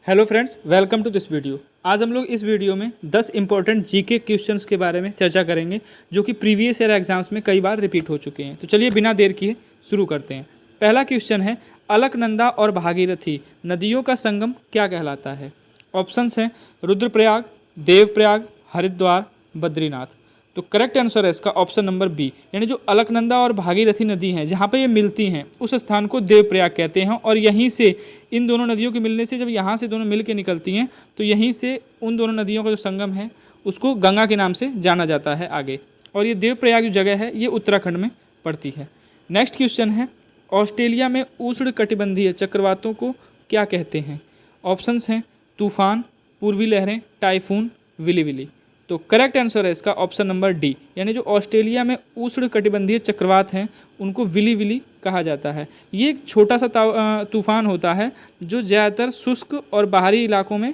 Hello friends, welcome to this video. आज हम लोग इस वीडियो में 10 इंपॉर्टेंट जीके क्वेश्चंस के बारे में चर्चा करेंगे जो कि प्रीवियस ईयर एग्जाम्स में कई बार रिपीट हो चुके हैं। तो चलिए बिना देर किए शुरू करते हैं। पहला क्वेश्चन है, अलकनंदा और भागीरथी नदियों का संगम क्या कहलाता है? ऑप्शंस हैं रुद्रप्रयाग, देवप्रयाग, हरिद्वार, बद्रीनाथ। तो करेक्ट आंसर है इसका ऑप्शन नंबर बी, यानी जो अलकनंदा और भागीरथी नदी हैं जहाँ पे ये मिलती हैं उस स्थान को देवप्रयाग कहते हैं। और यहीं से इन दोनों नदियों के मिलने से जब यहाँ से दोनों मिल के निकलती हैं तो यहीं से उन दोनों नदियों का जो संगम है उसको गंगा के नाम से जाना जाता है आगे। और ये देवप्रयाग जो जगह है ये उत्तराखंड में पड़ती है। नेक्स्ट क्वेश्चन है, ऑस्ट्रेलिया में उष्ण कटिबंधीय चक्रवातों को क्या कहते हैं? ऑप्शंस हैं तूफान, पूर्वी लहरें, टाइफून, विली विली। तो करेक्ट आंसर है इसका ऑप्शन नंबर डी, यानी जो ऑस्ट्रेलिया में उष्ण कटिबंधीय चक्रवात हैं उनको विली विली कहा जाता है। ये एक छोटा सा तूफान होता है जो ज़्यादातर शुष्क और बाहरी इलाकों में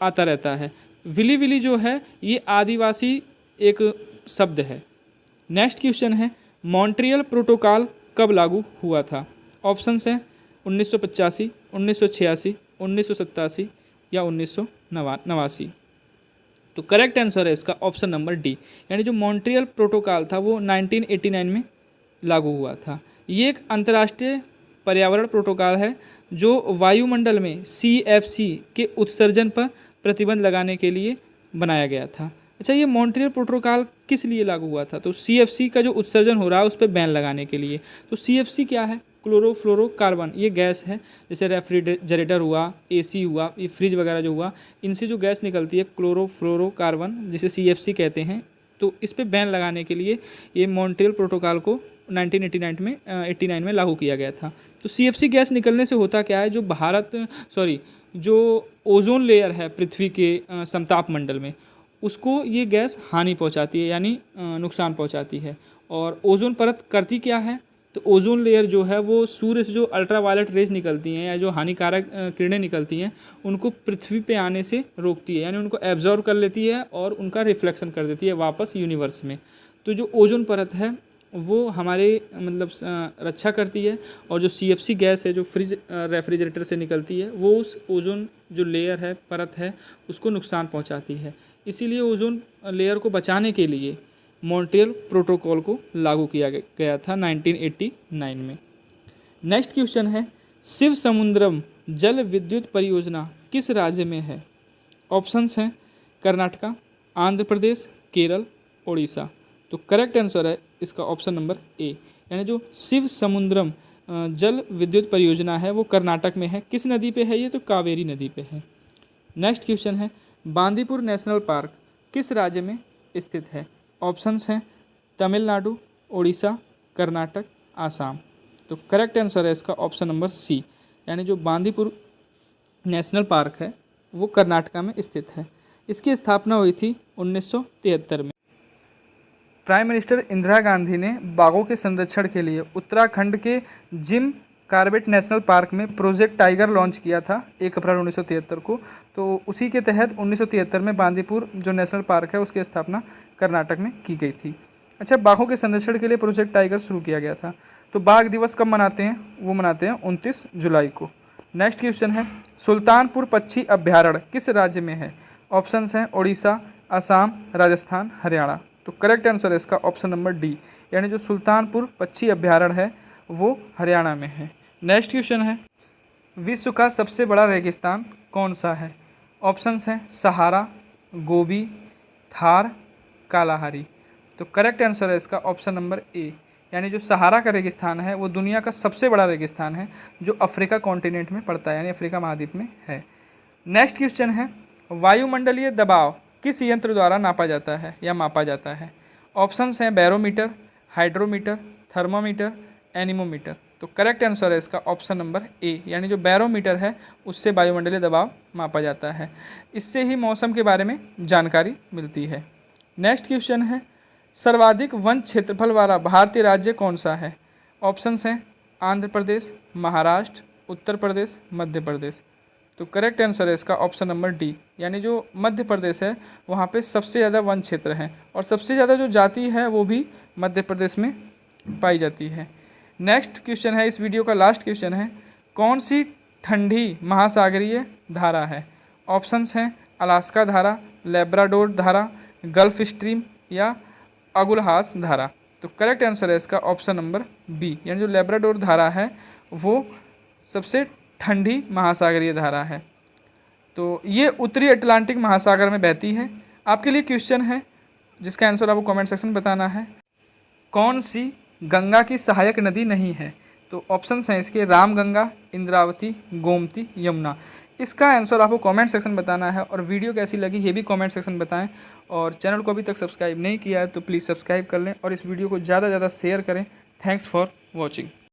आता रहता है। विली विली जो है ये आदिवासी एक शब्द है। नेक्स्ट क्वेश्चन है, मॉन्ट्रियल प्रोटोकॉल कब लागू हुआ था? ऑप्शंस हैं 1985, 1986, 1987 या 1989। तो करेक्ट आंसर है इसका ऑप्शन नंबर डी, यानी जो मॉन्ट्रियल प्रोटोकॉल था वो 1989 में लागू हुआ था। ये एक अंतर्राष्ट्रीय पर्यावरण प्रोटोकॉल है जो वायुमंडल में CFC के उत्सर्जन पर प्रतिबंध लगाने के लिए बनाया गया था। अच्छा, ये मॉन्ट्रियल प्रोटोकॉल किस लिए लागू हुआ था? तो CFC का जो उत्सर्जन हो रहा है उस पर बैन लगाने के लिए। तो CFC क्या है? क्लोरोफ्लोरोकार्बन। ये गैस है, जैसे रेफ्रिजरेटर हुआ, AC हुआ, ये फ्रिज वगैरह जो हुआ, इनसे जो गैस निकलती है क्लोरोफ्लोरोकार्बन जिसे CFC कहते हैं। तो इस पे बैन लगाने के लिए ये मॉन्ट्रियल प्रोटोकॉल को 1989 में लागू किया गया था। तो CFC गैस निकलने से होता क्या है, जो ओजोन लेयर है पृथ्वी के समताप मंडल में, उसको ये गैस हानि पहुंचाती है, यानी नुकसान पहुंचाती है। और ओजोन परत करती क्या है? तो ओजोन लेयर जो है वो सूर्य से जो अल्ट्रावायलेट रेज निकलती हैं या जो हानिकारक किरणें निकलती हैं उनको पृथ्वी पे आने से रोकती है, यानी उनको एब्जॉर्ब कर लेती है और उनका रिफ्लेक्शन कर देती है वापस यूनिवर्स में। तो जो ओजोन परत है वो हमारे रक्षा करती है। और जो CFC गैस है जो रेफ्रिजरेटर से निकलती है वो उस ओजोन जो लेयर है, परत है, उसको नुकसान पहुंचाती है। इसीलिए ओजोन लेयर को बचाने के लिए मॉन्ट्रियल प्रोटोकॉल को लागू किया गया था 1989 में। नेक्स्ट क्वेश्चन है, शिव समुद्रम जल विद्युत परियोजना किस राज्य में है? ऑप्शंस हैं कर्नाटका, आंध्र प्रदेश, केरल, ओडिशा। तो करेक्ट आंसर है इसका ऑप्शन नंबर ए, यानी जो शिव समुद्रम जल विद्युत परियोजना है वो कर्नाटक में है। किस नदी पे है ये? तो कावेरी नदी पे है। नेक्स्ट क्वेश्चन है, बांदीपुर नेशनल पार्क किस राज्य में स्थित है? ऑप्शंस हैं तमिलनाडु, ओडिशा, कर्नाटक, आसाम। तो करेक्ट आंसर है इसका ऑप्शन नंबर सी, यानी जो बांदीपुर नेशनल पार्क है वो कर्नाटका में स्थित है। इसकी स्थापना हुई थी 1973 में। प्राइम मिनिस्टर इंदिरा गांधी ने बाघों के संरक्षण के लिए उत्तराखंड के जिम कार्बेट नेशनल पार्क में प्रोजेक्ट टाइगर लॉन्च किया था 1 अप्रैल 1973 को। तो उसी के तहत 1973 में बांदीपुर जो नेशनल पार्क है उसकी स्थापना कर्नाटक में की गई थी। अच्छा, बाघों के संरक्षण के लिए प्रोजेक्ट टाइगर शुरू किया गया था। तो बाघ दिवस कब मनाते हैं? वो मनाते हैं 29 जुलाई को। नेक्स्ट क्वेश्चन है, सुल्तानपुर पक्षी अभ्यारण्य किस राज्य में है? ऑप्शंस हैं ओडिशा, असम, राजस्थान, हरियाणा। तो करेक्ट आंसर है इसका ऑप्शन नंबर डी, यानी जो सुल्तानपुर पक्षी अभ्यारण्य है वो हरियाणा में है। नेक्स्ट क्वेश्चन है, विश्व का सबसे बड़ा रेगिस्तान कौन सा है? ऑप्शंस हैं सहारा, गोबी, थार, कालाहारी। तो करेक्ट आंसर है इसका ऑप्शन नंबर ए, यानी जो सहारा का रेगिस्तान है वो दुनिया का सबसे बड़ा रेगिस्तान है जो अफ्रीका कॉन्टिनेंट में पड़ता है, यानी अफ्रीका महाद्वीप में है। नेक्स्ट क्वेश्चन है, वायुमंडलीय दबाव किस यंत्र द्वारा नापा जाता है या मापा जाता है? ऑप्शंस हैं बैरोमीटर, हाइड्रोमीटर, थर्मोमीटर, एनीमोमीटर। तो करेक्ट आंसर है इसका ऑप्शन नंबर ए, यानी जो बैरोमीटर है उससे वायुमंडलीय दबाव मापा जाता है। इससे ही मौसम के बारे में जानकारी मिलती है। नेक्स्ट क्वेश्चन है, सर्वाधिक वन क्षेत्रफल वाला भारतीय राज्य कौन सा है? ऑप्शंस हैं आंध्र प्रदेश, महाराष्ट्र, उत्तर प्रदेश, मध्य प्रदेश। तो करेक्ट आंसर है इसका ऑप्शन नंबर डी, यानी जो मध्य प्रदेश है वहाँ पे सबसे ज़्यादा वन क्षेत्र है और सबसे ज़्यादा जो जाति है वो भी मध्य प्रदेश में पाई जाती है। नेक्स्ट क्वेश्चन है, इस वीडियो का लास्ट क्वेश्चन है, कौन सी ठंडी महासागरीय धारा है? ऑप्शंस हैं अलास्का धारा, लेब्राडोर धारा, गल्फ स्ट्रीम या अगुलहास धारा। तो करेक्ट आंसर है इसका ऑप्शन नंबर बी, यानी जो लेब्राडोर धारा है वो सबसे ठंडी महासागरीय धारा है। तो ये उत्तरी अटलांटिक महासागर में बहती है। आपके लिए क्वेश्चन है जिसका आंसर आपको कमेंट सेक्शन में बताना है। कौन सी गंगा की सहायक नदी नहीं है? तो ऑप्शंस हैं इसके रामगंगा, इंद्रावती, गोमती, यमुना। इसका आंसर आपको कमेंट सेक्शन में बताना है। और वीडियो कैसी लगी ये भी कमेंट सेक्शन में बताएं। और चैनल को अभी तक सब्सक्राइब नहीं किया है तो प्लीज़ सब्सक्राइब कर लें और इस वीडियो को ज़्यादा से ज़्यादा शेयर करें। Thanks for watching.